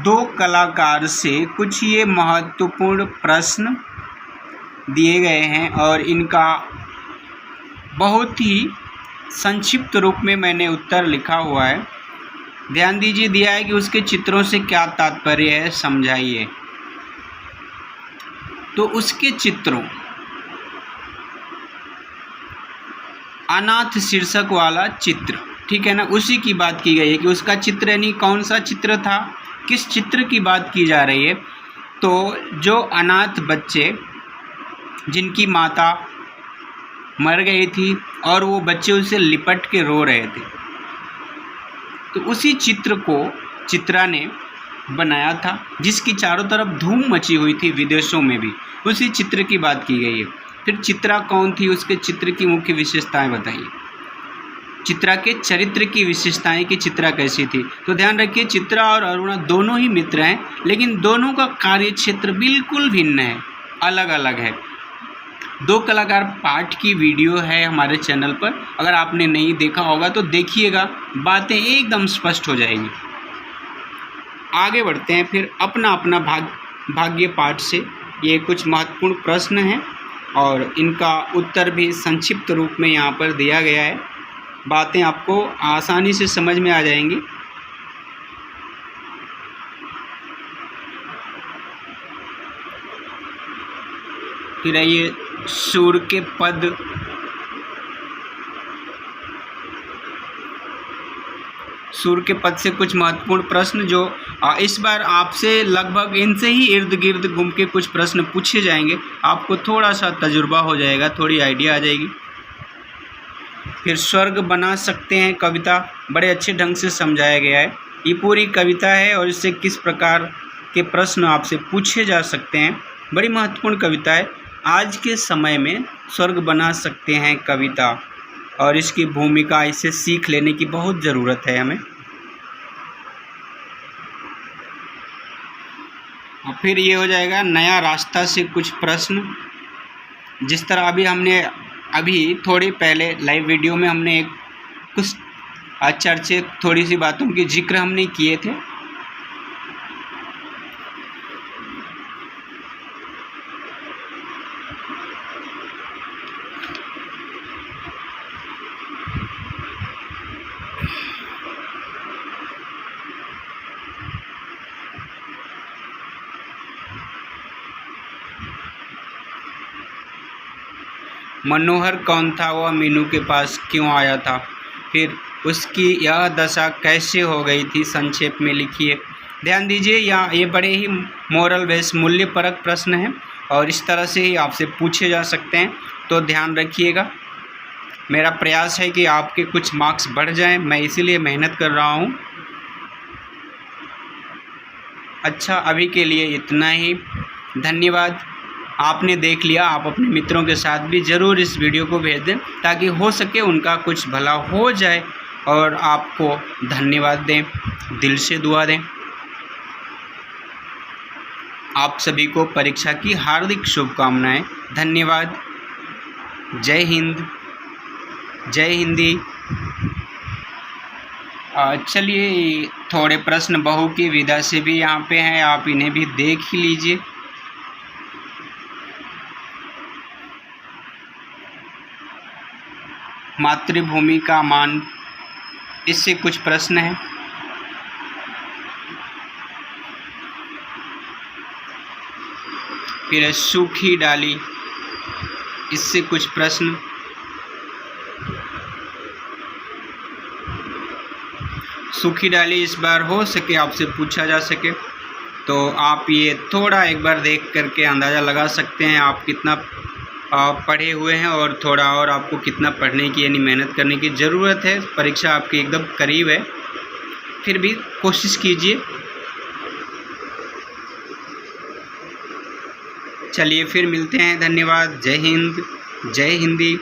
दो कलाकार से कुछ ये महत्वपूर्ण प्रश्न दिए गए हैं और इनका बहुत ही संक्षिप्त रूप में मैंने उत्तर लिखा हुआ है। ध्यान दीजिए, दिया है कि उसके चित्रों से क्या तात्पर्य है, समझाइए। तो उसके चित्रों, अनाथ शीर्षक वाला चित्र, ठीक है ना, उसी की बात की गई है कि उसका चित्र यानी कौन सा चित्र था, किस चित्र की बात की जा रही है। तो जो अनाथ बच्चे जिनकी माता मर गई थी और वो बच्चे उसे लिपट के रो रहे थे, तो उसी चित्र को चित्रा ने बनाया था, जिसकी चारों तरफ धूम मची हुई थी, विदेशों में भी। उसी चित्र की बात की गई है। फिर चित्रा कौन थी, उसके चित्र की मुख्य विशेषताएं बताइए। चित्रा के चरित्र की विशेषताएं कि चित्रा कैसी थी। तो ध्यान रखिए, चित्रा और अरुणा दोनों ही मित्र हैं, लेकिन दोनों का कार्य क्षेत्र बिल्कुल भिन्न है, अलग अलग है। दो कलाकार पाठ की वीडियो है हमारे चैनल पर, अगर आपने नहीं देखा होगा तो देखिएगा, बातें एकदम स्पष्ट हो जाएंगी। आगे बढ़ते हैं फिर अपना अपना भाग्य पाठ से। ये कुछ महत्वपूर्ण प्रश्न हैं और इनका उत्तर भी संक्षिप्त रूप में यहाँ पर दिया गया है। बातें आपको आसानी से समझ में आ जाएंगी। फिर आइए सूर्य के पद, सूर्य के पद से कुछ महत्वपूर्ण प्रश्न जो इस बार आपसे लगभग इनसे ही इर्द गिर्द घूम के कुछ प्रश्न पूछे जाएंगे। आपको थोड़ा सा तजुर्बा हो जाएगा, थोड़ी आइडिया आ जाएगी। फिर स्वर्ग बना सकते हैं कविता, बड़े अच्छे ढंग से समझाया गया है। ये पूरी कविता है और इससे किस प्रकार के प्रश्न आपसे पूछे जा सकते हैं, बड़ी महत्वपूर्ण कविता है। आज के समय में स्वर्ग बना सकते हैं कविता और इसकी भूमिका, इसे सीख लेने की बहुत ज़रूरत है हमें। और फिर ये हो जाएगा नया रास्ता से कुछ प्रश्न। जिस तरह अभी थोड़ी पहले लाइव वीडियो में हमने कुछ चर्चे, थोड़ी सी बातों की जिक्र हमने किए थे। मनोहर कौन था, वह मीनू के पास क्यों आया था, फिर उसकी यह दशा कैसे हो गई थी, संक्षेप में लिखिए। ध्यान दीजिए, ये बड़े ही मोरल बेस, मूल्यपरक प्रश्न हैं और इस तरह से ही आपसे पूछे जा सकते हैं, तो ध्यान रखिएगा। मेरा प्रयास है कि आपके कुछ मार्क्स बढ़ जाएं, मैं इसीलिए मेहनत कर रहा हूं। अच्छा, अभी के लिए इतना ही, धन्यवाद। आपने देख लिया, आप अपने मित्रों के साथ भी ज़रूर इस वीडियो को भेज दें ताकि हो सके उनका कुछ भला हो जाए और आपको धन्यवाद दें, दिल से दुआ दें। आप सभी को परीक्षा की हार्दिक शुभकामनाएं। धन्यवाद। जय हिंद, जय हिंदी। चलिए, थोड़े प्रश्न बहू की विदा से भी यहाँ पे हैं, आप इन्हें भी देख ही लीजिए। मातृभूमि का मान, इससे कुछ प्रश्न हैं। फिर सूखी डाली, इससे कुछ प्रश्न। सूखी डाली इस बार हो सके आपसे पूछा जा सके, तो आप ये थोड़ा एक बार देख करके अंदाज़ा लगा सकते हैं आप कितना पढ़े हुए हैं और थोड़ा और आपको कितना पढ़ने की यानी मेहनत करने की ज़रूरत है। परीक्षा आपकी एकदम करीब है, फिर भी कोशिश कीजिए। चलिए फिर मिलते हैं, धन्यवाद। जय हिंद, जय हिंदी।